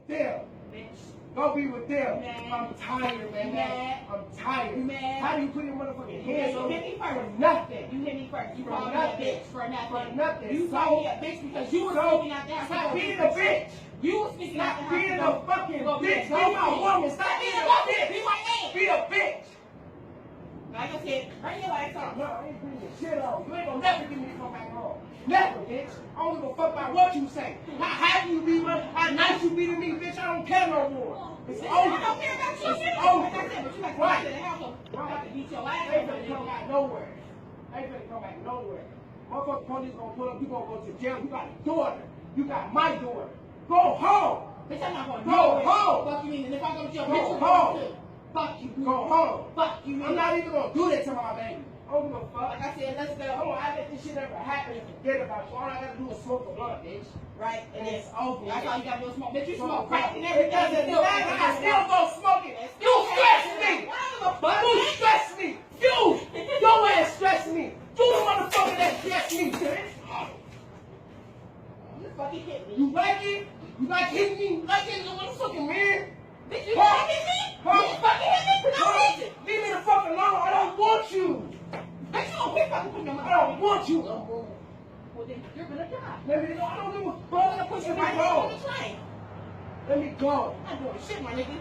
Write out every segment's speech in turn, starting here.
them. Bitch. Go be with them. Man. I'm tired, man. Mad. I'm tired. You mad? How do you put your motherfucking hands You on hit me for first. nothing? You hit me first. You For called me a nothing. bitch for nothing. For nothing. You called me a bitch because you were speaking out there. Stop being a bitch. You were speaking out Stop there. being a fucking bitch. Be my woman. Stop being a bitch. Be my man. Be a bitch. Like I said, bring your ass on. No, I ain't bringing your shit on. You ain't gonna never get me to come back home. Never, bitch. I don't give a fuck about what you say. How happy you be, how nice you be to me, bitch. I don't care no more. It's over. I don't care about you. It's over. Like I said, but you like to go to the house. I'm about to beat your ass. They ain't finna come back nowhere. They ain't finna come back nowhere. Motherfucking police gonna pull up. You gonna go to jail. You got a daughter. You got my daughter. Go home. Bitch, I'm not going Go nowhere. home. Fuck you mean? And if I go to jail, Go bitch, you home. going too. Fuck you. Go home. Fuck you mean? I'm not even gonna do that to my baby. I don't give a fuck. Like I said, let's go. Hold on, I let this shit ever happen and forget about you. All I gotta do is smoke a blunt, bitch. Right, And it's over. That's all you gotta do is smoke. Bitch, you Smoke smoke crack and It everything. doesn't matter. I still go smoking. You stress me. You stress me. Your ass stress me. You the motherfucker that stress me, bitch. You fucking hit me. You like it? You like hitting me? You like hitting the motherfucking man? Bitch, you fucking hit me? You fucking hit me? No reason. Leave me the fuck alone. I don't want you. Bitch, you don't pick up from I don't want you. Well, then you're gonna die. Let me know. I don't give a fuck. I'm gonna push you right on the train. Let me go. I'm not doing shit, my nigga.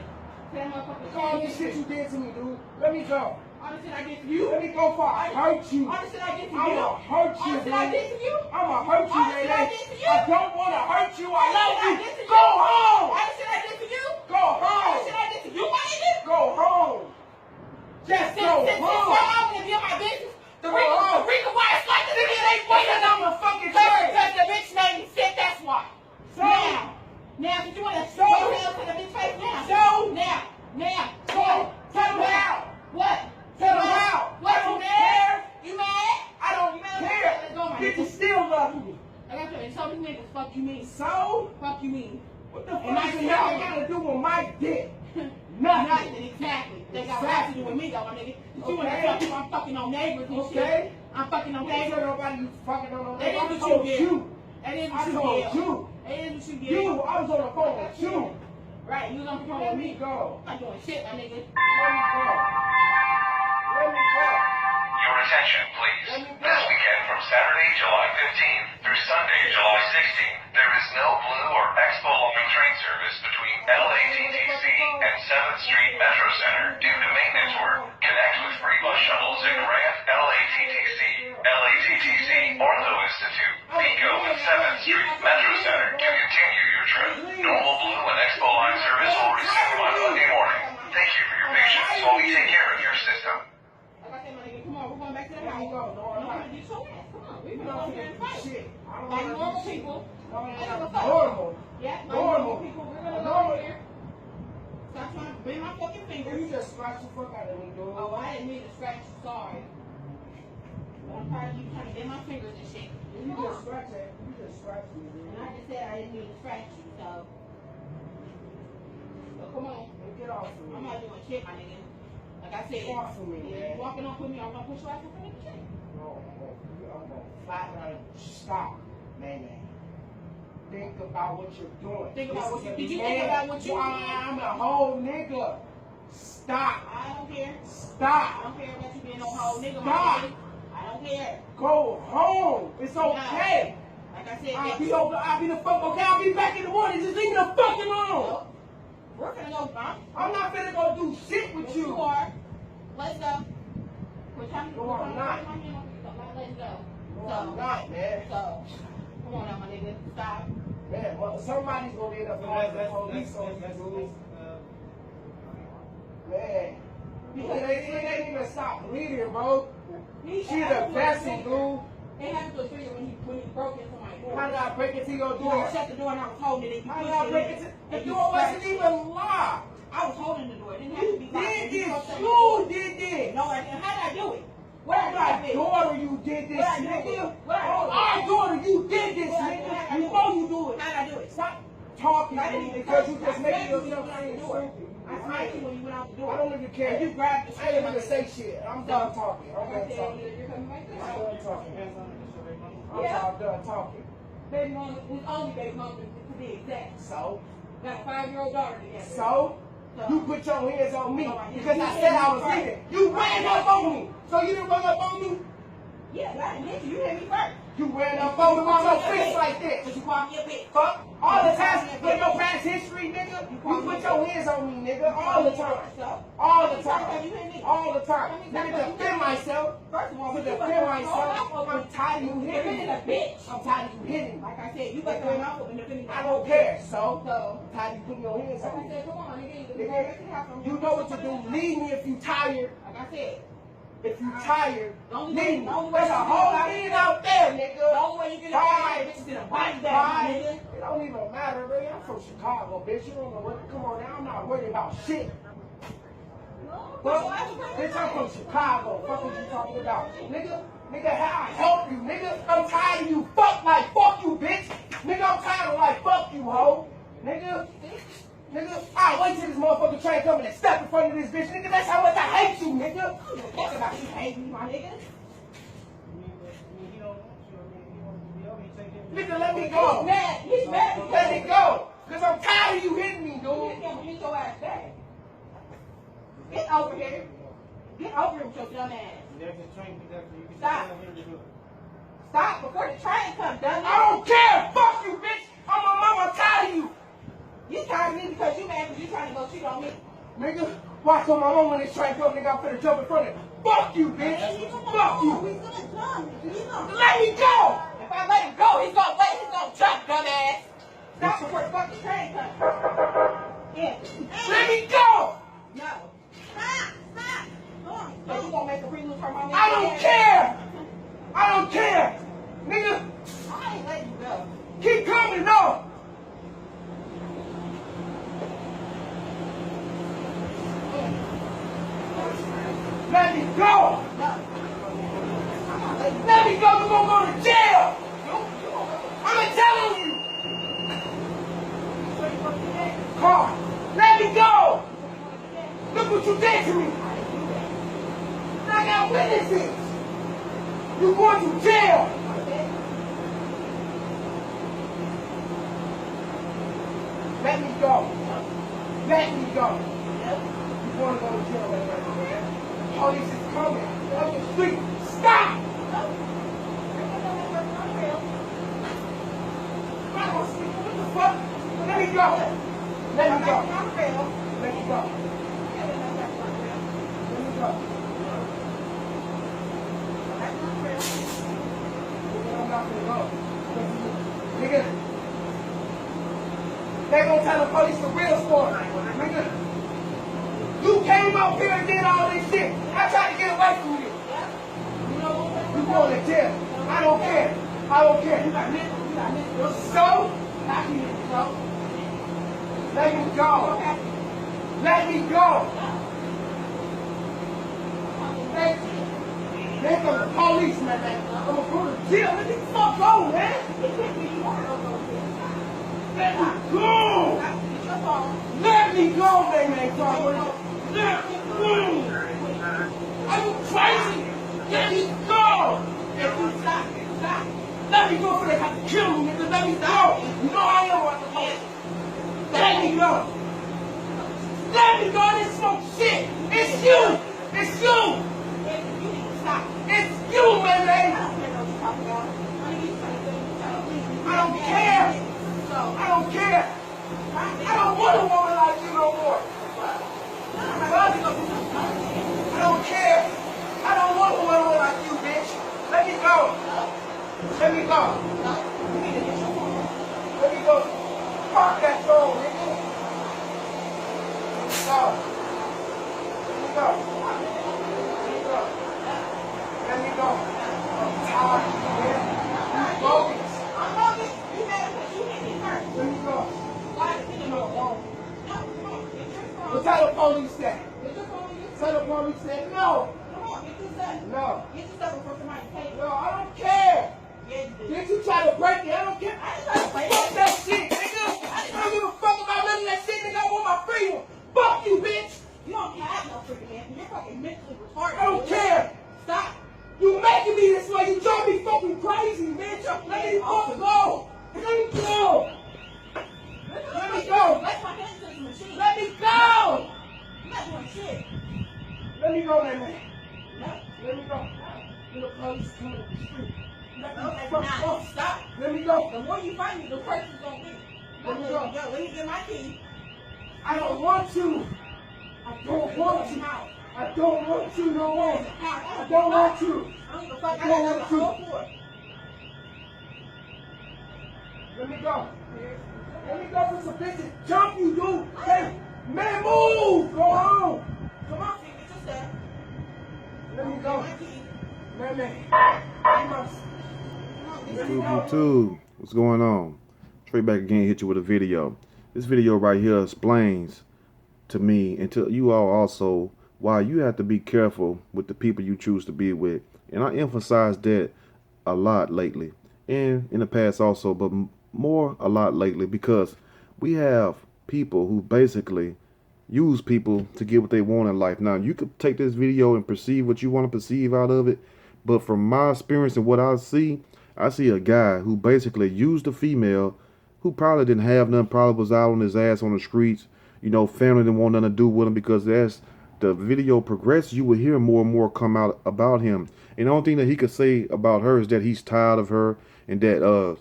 That motherfucker. All this shit you did to me, dude. Let me go. All the shit I did to you. Let me go before I hurt you. All the shit I did to you. I'ma hurt you, All the shit I man. did to you. I'ma hurt you, All the shit I man. did to you. I don't want to hurt you. I love All the you. shit I did to you. Go home. All the shit I did to you. Go All the home. shit I did to you, my nigga. Go home. Just go Since home. I'm gonna be on my business, the reason why it's like this nigga ain't Because I'm a fucking because turd. the bitch made me sick, that's why. So, Now, did you want to So, show him to the bitch face now? So, Now. tell them how. What? Tell them how. What, I you don't mad? care. You mad? I don't You mad? care. Let's go, man. Bitches still love me. I got you. And so these niggas, fuck you mean. So, Fuck you mean. what the And fuck I does see that how- got to do with my dick? Nothing. Nothing, exactly. They got nothing to do with me, though, my nigga. If you want to Okay. fuck you, I'm fucking on neighbors and Okay. shit. I'm fucking on I ain't neighbors. tell nobody you fucking on no That is I what told you did. you. That is I what you told did. you. That is what you did. You, I was on the phone with you. Right, you was on the phone Let with me me. go. I'm not doing shit, my nigga. Let me go. Let me go. Your attention, please. Let me go. This weekend from Saturday, July 15th through Sunday, July 16th, there is no Blue or Expo Line train service between LATTC and 7th Street Metro Center due to maintenance work. Connect with free bus shuttles at Grant, LATTC, Ortho Institute, Pico, and 7th Street Metro Center to continue your trip. Normal Blue and Expo Line service will resume on Monday morning. Thank you for your patience while we take care of your system. Like I said, my nigga, come on, we're going back to the Let me house. go. No, I'm I'm not. gonna get your ass. Come on, we're You gonna don't go here and do fight. shit. I don't Like wanna normal do shit. people. No, I don't give a fuck. normal. Yeah, like Normal. normal people, we're gonna go Normal. here. Stop trying to bend my fucking You fingers. just scratched the fuck out of me, dude. Oh, I didn't mean to scratch you, sorry. But I'm tired of you trying to bend my fingers and shit. You Come just on. scratched it. You just scratched me, dude. And I just said I didn't mean to scratch you, so. So come on. Get off of me. I'm not doing shit, my nigga. Like I said, Get off of me, if man. you walking off with me, I'm gonna push you out from the chain. No, I'm gonna flat out stop, man. Think about what you're doing. Think about what you- This is a did you man. think about what you- I'm a whole nigga. Stop. I don't care. I Stop. don't care about you being no whole nigga, my Stop. nigga. I don't care. Go home. It's okay. Like I said, I'll be over. I'll be the fuck. Okay, I'll be back in the morning. Just leave me the fuck alone. Nope. We're gonna go, huh? I'm not finna go do shit with Yes, you. you are. Let's go. We're trying to No, I'm not. Let's go. No, I'm not, man. So, come on now, my nigga. Stop. Man, well, somebody's gonna end up calling the police on you, dude. Man. Because they ain't even stop bleeding, bro. She the vessel, dude. It happened to a trigger when he broke into my door. How did I break into your You door? shut the door and I was holding it. And you How did pushed I it break in. into the And you door? Wasn't scratched it. even locked. I was holding the door. It didn't have to You be locked. did You this. supposed to- You did this. No, I didn't. How did I do it? What did I My do? daughter, you did this, What I do? nigga. What I do? Oh, our daughter, you did this, What I do? nigga. How I You do? know you do it. How did I do it? Stop talking I to didn't me even because you touch just you. making I smacked you yourself when you went out seem the door. stupid. I smacked you when you went out the door. I don't even care. And you grabbed the I ain't even say shit. I'm done talking. I'm Like I done said, talking. you're coming right there. I'm done talking. Yeah. I'm done talking. Baby mama was only baby mama to be exact. So, Got a 5-year-old daughter together. So, you put your hands on me because I said I was leaving. You ran up on me. So you didn't run up on me? Yeah, I admit you hit me first. You ran up on me with your fist like that. Cause you called me a bitch. Fuck. All the time. For your past history, nigga. You put your hands on me, nigga. All the time. All the time. All the time. Nigga, defend myself. First of all, To defend myself. I'm tired of you hitting me. a bitch. I'm tired of you hitting me. Like I said, you better run off and defend. I don't care. So, So, I'm tired of you putting your hands like on I me. said, come on, nigga. Nigga, you know what to do. Leave me if you tired. Like I said, If you tired, Don't leave me. don't There's a whole thing out there, nigga. the only way you get out of bitches in a body bag, nigga. It don't even matter, really. I'm from Chicago, bitch. You don't know what. Come on now. I'm not worried about shit. Well, bitch, I'm from Chicago. Fuck what you talking about, nigga? How I help you, nigga? I'm tired of you. Fuck you, bitch. Nigga, I'm tired of like, fuck you, hoe. Nigga, I'll wait till this motherfucking train coming and step in front of this bitch, nigga. That's how much I hate you, nigga. Talk about you hate me, my nigga. Nigga, let me go. He's mad. Let me go. Cause I'm tired of you hitting me, You dude. can't hit your ass back. Get over here. Get over here with your dumb ass. Stop. Stop before the train comes, dumb I don't care. Fuck you, bitch. I'm a mama. I'm tired of you. You tired of me because you mad because you trying to go cheat on me. Nigga, watch on my mama when this train comes, nigga. I'm finna jump in front of it. Fuck you, bitch. Fuck you. He's gonna jump. He's gonna Let me go. If I let him go, he's gonna wait. He's gonna jump, dumb ass. Stop before the fucking train comes. Yeah. Let me go. No. Stop. Come on. So you gonna make a free loose for my nigga? I don't care. I don't care. Nigga, I ain't letting you go. keep coming, no. Let me go. No. I'm not letting you go. Let me go. You're gonna go to jail. I'm telling you. Car, let me go. Look what you did to me. I got witnesses. You're going to jail. Let me go. Let me go. You want to go to jail right now? Police is coming. On the street. Stop. I'm gonna sleep. What the fuck? Let me go. Let me go. Let me go. Let me go. I'm not gonna go. Nigga, they gonna tell the police the real story. Nigga, you came up here and did all this shit. I tried to get away from you. You going to jail. I don't care. I don't care. So, let me go. Let me go. They're the police, man. I'm gonna go to jail. Let me fuck go, man. Let me go. Let me go, man. Let me go. Are you crazy? Let me go. Let me go for they have to kill me, nigga. Let me go. You know I am what the fuck. Let me go. Let me go. This smoke shit. It's you. It's you. It's you, man. I don't care. I don't care. I don't want a woman like you no more. I don't care. I don't want a woman like you, bitch. Let me go. Let me go. Let me go. Park that phone, nigga. Let me go. Let me go. Let me go. I'm tired, man. You bogus. Let me go. Well, tell the police that. Tell the police that. No. No. No, I don't care. Did you try to break it? I don't care. Fuck that shit, nigga. I don't give a fuck about none of that shit, nigga. I want my freedom. Fuck you, bitch. You don't have no freaking man. You're fucking mentally retarded. I don't care. Stop. You making me this way. You drove me fucking crazy, bitch. Let me fucking go. Let me go. Let me go. go, man. No. Let me go. The police coming up the street. Let me No, the baby, fuck now. go. Stop. Let me go. The more you fight me, the worse it's gonna be. Let me Let go. me go. Let me get my key. I don't want you. I don't want you. I don't want you no more. I don't want you. I don't give a fuck. I I don't got want the you. whole floor. Let me go. Let me go for some bitches. Jump you, dude. Hey, man, move. Go home. Come on, Phoebe, get your stuff. Let me Get go. my key. Man. You must. YouTube, what's going on? Straight back again, hit you with a video. This video right here explains to me and to you all also why you have to be careful with the people you choose to be with. And I emphasize that a lot lately and in the past also, but more a lot lately, because we have people who basically use people to get what they want in life. Now, you could take this video and perceive what you want to perceive out of it, but from my experience and what I see a guy who basically used a female who probably didn't have none, probably was out on his ass on the streets. You know, family didn't want nothing to do with him, because as the video progresses, you will hear more and more come out about him. And the only thing that he could say about her is that he's tired of her and that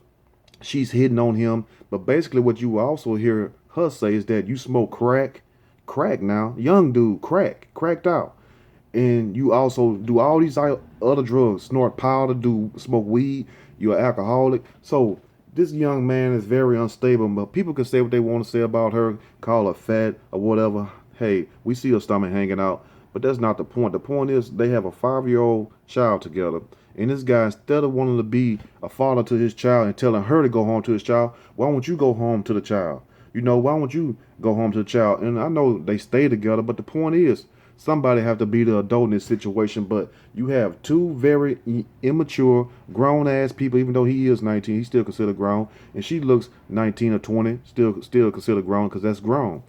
she's hitting on him. But basically what you also hear her say is that you smoke crack now, young dude, cracked out. And you also do all these other drugs, snort powder, smoke weed, you're an alcoholic. So this young man is very unstable, but people can say what they want to say about her, call her fat or whatever. Hey, we see her stomach hanging out, but that's not the point. The point is they have a 5-year-old child together. And this guy, instead of wanting to be a father to his child and telling her to go home to his child, why won't you go home to the child? You know, why won't you go home to the child? And I know they stay together, but the point is, somebody have to be the adult in this situation. But you have two very immature, grown-ass people. Even though he is 19, he's still considered grown. And she looks 19 or 20, still considered grown, because that's grown.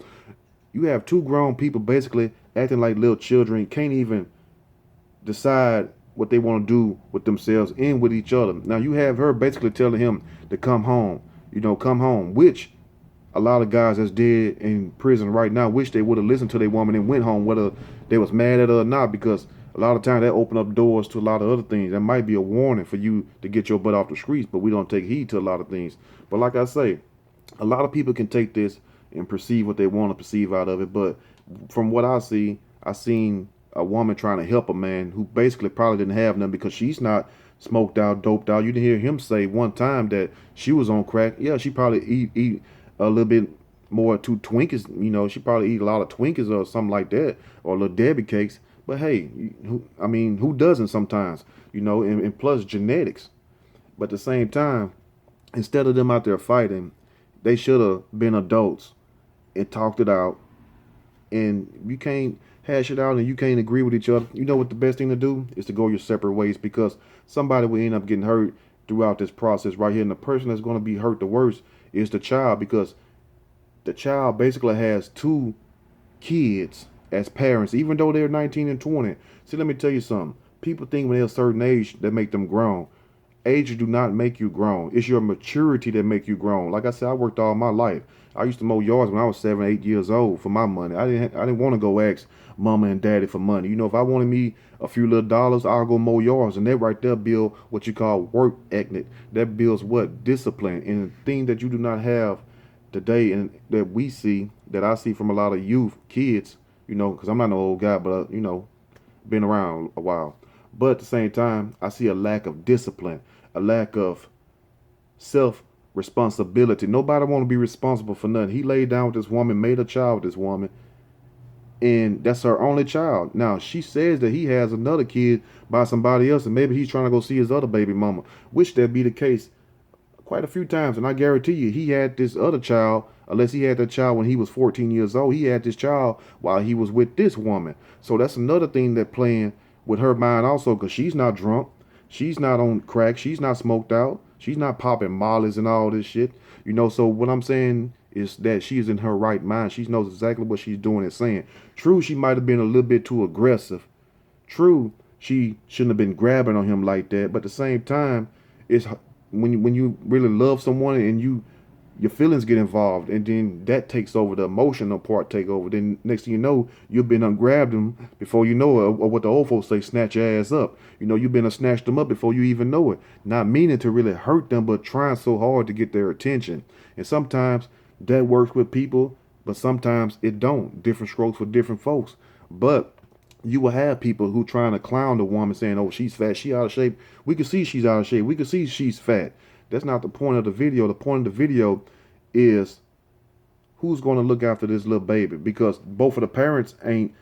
You have two grown people basically acting like little children, can't even decide what they want to do with themselves and with each other. Now you have her basically telling him to come home, come home, which a lot of guys that's dead in prison right now wish they would have listened to their woman and went home, whether they was mad at her or not, because a lot of times that open up doors to a lot of other things. That might be a warning for you to get your butt off the streets, but we don't take heed to a lot of things. But like I say, a lot of people can take this and perceive what they want to perceive out of it. But from what I seen a woman trying to help a man who basically probably didn't have none, because she's not smoked out, doped out. You didn't hear him say one time that she was on crack. Yeah, she probably eat a little bit more to Twinkies. She probably eat a lot of Twinkies or something like that, or little Debbie cakes. But hey, who doesn't sometimes? And plus genetics. But at the same time, instead of them out there fighting, they should have been adults and talked it out. And you can't hash it out and you can't agree with each other. You know what the best thing to do is to go your separate ways, because somebody will end up getting hurt throughout this process right here. And the person that's going to be hurt the worst is the child, because the child basically has two kids as parents, even though they're 19 and 20. See, let me tell you something. People think when they're a certain age that make them grown. Age do not make you grown. It's your maturity that make you grown. Like I said, I worked all my life. I used to mow yards when I was 7, 8 years old for my money. I didn't want to go ask mama and daddy for money. If I wanted me a few little dollars, I'll go mow yards. And that right there build what you call work ethic. That builds what? Discipline. And the thing that you do not have today, and that I see from a lot of youth, kids, because I'm not an old guy, but, been around a while. But at the same time, I see a lack of discipline, a lack of self-responsibility. Nobody want to be responsible for nothing. He laid down with this woman, made a child with this woman, and that's her only child. Now, she says that he has another kid by somebody else, and maybe he's trying to go see his other baby mama, which that be the case quite a few times. And I guarantee you, he had this other child, unless he had that child when he was 14 years old, he had this child while he was with this woman. So that's another thing that playing with her mind also, because she's not drunk. She's not on crack. She's not smoked out. She's not popping mollies and all this shit. So what I'm saying is that she's in her right mind. She knows exactly what she's doing and saying. True, she might have been a little bit too aggressive. True, she shouldn't have been grabbing on him like that. But at the same time, it's when you really love someone and you your feelings get involved, and then that takes over, the emotional part take over. Then next thing you know, you've been ungrabbed them before you know it, or what the old folks say, snatch your ass up. You know, you've been snatched them up before you even know it. Not meaning to really hurt them, but trying so hard to get their attention. And sometimes that works with people, but sometimes it don't. Different strokes for different folks. But you will have people who trying to clown the woman, saying, oh, she's fat, she out of shape. We can see she's out of shape. We can see she's fat. That's not the point of the video. The point of the video is who's going to look after this little baby, because both of the parents ain't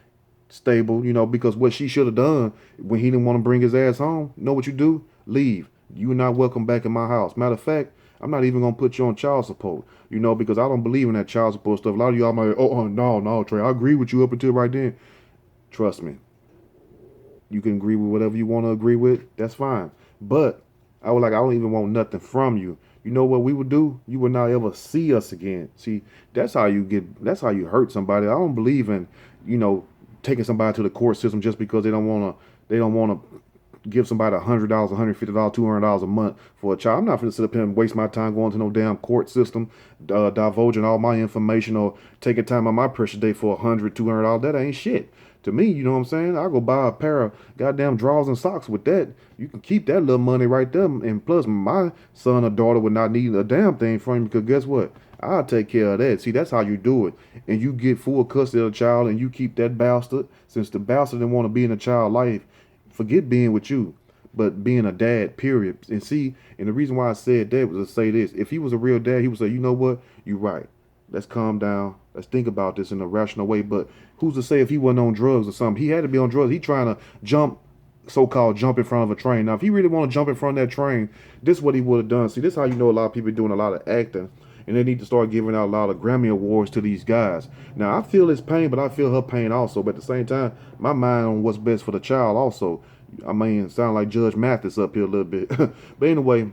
stable, you know, because what she should have done when he didn't want to bring his ass home, know what you do? Leave. You're not welcome back in my house. Matter of fact, I'm not even going to put you on child support, you know, because I don't believe in that child support stuff. A lot of y'all might, no, Trey, I agree with you up until right then. Trust me. You can agree with whatever you want to agree with. That's fine. But I don't even want nothing from you. You know what we would do? You would not ever see us again. See, that's how you hurt somebody. I don't believe in, you know, taking somebody to the court system just because they don't want to give somebody $100, $150, $200 a month for a child. I'm not going to sit up here and waste my time going to no damn court system, divulging all my information or taking time on my precious day for $100, $200. That ain't shit to me. You know what I'm saying? I'll go buy a pair of goddamn drawers and socks with that. You can keep that little money right there. And plus, my son or daughter would not need a damn thing from you, because guess what? I'll take care of that. See, that's how you do it. And you get full custody of the child, and you keep that bastard. Since the bastard didn't want to be in the child's life, forget being with you, but being a dad, period. And see, and the reason why I said that was to say this. If he was a real dad, he would say, you know what? You're right. Let's calm down. Let's think about this in a rational way. But who's to say if he wasn't on drugs or something? He had to be on drugs. He trying to so-called jump in front of a train. Now, if he really want to jump in front of that train, this is what he would have done. See, this is how you know a lot of people doing a lot of acting, and they need to start giving out a lot of Grammy Awards to these guys. Now, I feel his pain, but I feel her pain also. But at the same time, my mind on what's best for the child also. I mean, sound like Judge Mathis up here a little bit. But anyway,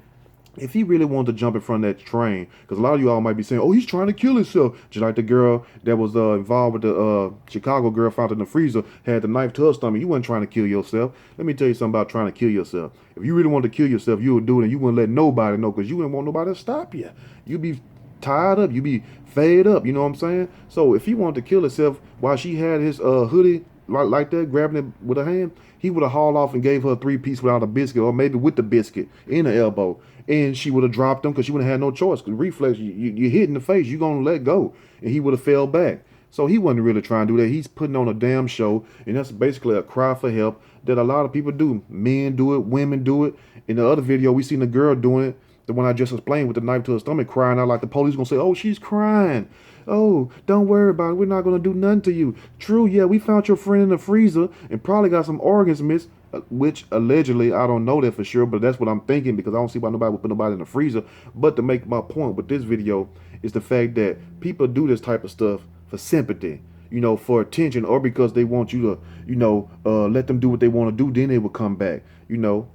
if he really wanted to jump in front of that train, because a lot of you all might be saying, oh, he's trying to kill himself. Just like the girl that was involved with the Chicago girl found in the freezer, had the knife to her stomach. You weren't trying to kill yourself. Let me tell you something about trying to kill yourself. If you really wanted to kill yourself, you would do it, and you wouldn't let nobody know, because you wouldn't want nobody to stop you. You'd be tired up. You'd be fed up. You know what I'm saying? So if he wanted to kill himself while she had his hoodie like that, grabbing it with her hand, he would have hauled off and gave her a 3-piece without a biscuit, or maybe with the biscuit in the elbow. And she would have dropped them, because she would have had no choice. Because reflex, you hit in the face, you're going to let go. And he would have fell back. So he wasn't really trying to do that. He's putting on a damn show. And that's basically a cry for help that a lot of people do. Men do it. Women do it. In the other video, we seen the girl doing it. The one I just explained with the knife to her stomach, crying out like the police going to say, oh, she's crying. Oh, don't worry about it. We're not going to do nothing to you. True, yeah, we found your friend in the freezer and probably got some organs missed, which allegedly, I don't know that for sure, but that's what I'm thinking, because I don't see why nobody would put nobody in the freezer. But to make my point with this video is the fact that people do this type of stuff for sympathy, you know, for attention, or because they want you to, you know, let them do what they want to do, then they will come back. You know,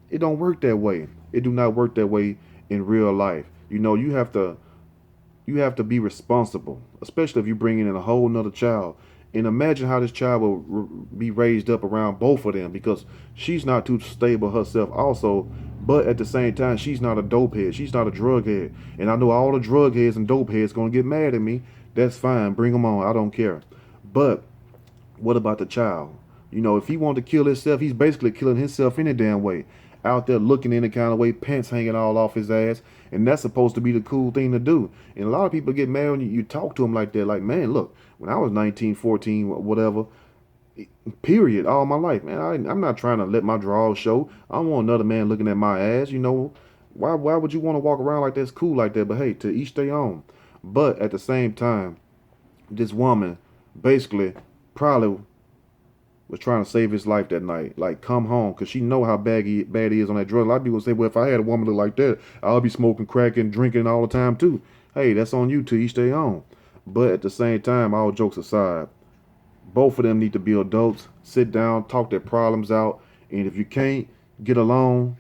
it don't work that way. It do not work that way in real life. You know, you have to be responsible, especially if you're bringing in a whole nother child. And imagine how this child will be raised up around both of them, because she's not too stable herself also, but at the same time, she's not a dope head. She's not a drug head. And I know all the drug heads and dope heads going to get mad at me. That's fine. Bring them on. I don't care. But what about the child? You know, if he wanted to kill himself, he's basically killing himself any damn way. Out there looking any kind of way, pants hanging all off his ass, and that's supposed to be the cool thing to do. And a lot of people get mad when you talk to them like that. Like, man, look, when I was 19, 14, whatever, period, all my life, man, I'm not trying to let my drawers show. I don't want another man looking at my ass, you know. Why would you want to walk around like that's cool like that? But hey, to each their own. But at the same time, this woman basically probably was trying to save his life that night. Like, come home, because she know how bad he is on that drug. A lot of people say, well, if I had a woman look like that, I'll be smoking crack and drinking all the time too. Hey, that's on you, to each their own. But at the same time, all jokes aside, both of them need to be adults, sit down, talk their problems out, and if you can't get along,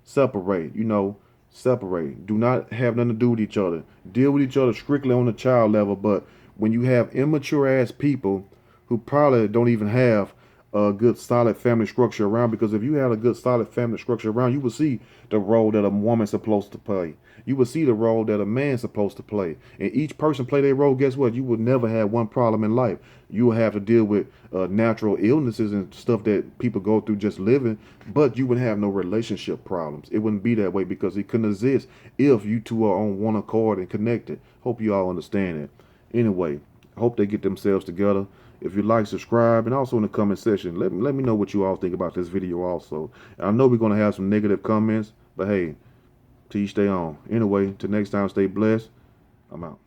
separate. You know, separate. Do not have nothing to do with each other. Deal with each other strictly on the child level. But when you have immature ass people who probably don't even have a good solid family structure around, because if you had a good solid family structure around, you would see the role that a woman's supposed to play. You would see the role that a man's supposed to play. And each person play their role. Guess what? You would never have one problem in life. You will have to deal with natural illnesses and stuff that people go through just living, but you wouldn't have no relationship problems. It wouldn't be that way because it couldn't exist if you two are on one accord and connected. Hope you all understand it. Anyway, hope they get themselves together. If you like, subscribe, and also in the comment section, let me know what you all think about this video also. And I know we're going to have some negative comments, but hey, to each stay on. Anyway, till next time, stay blessed. I'm out.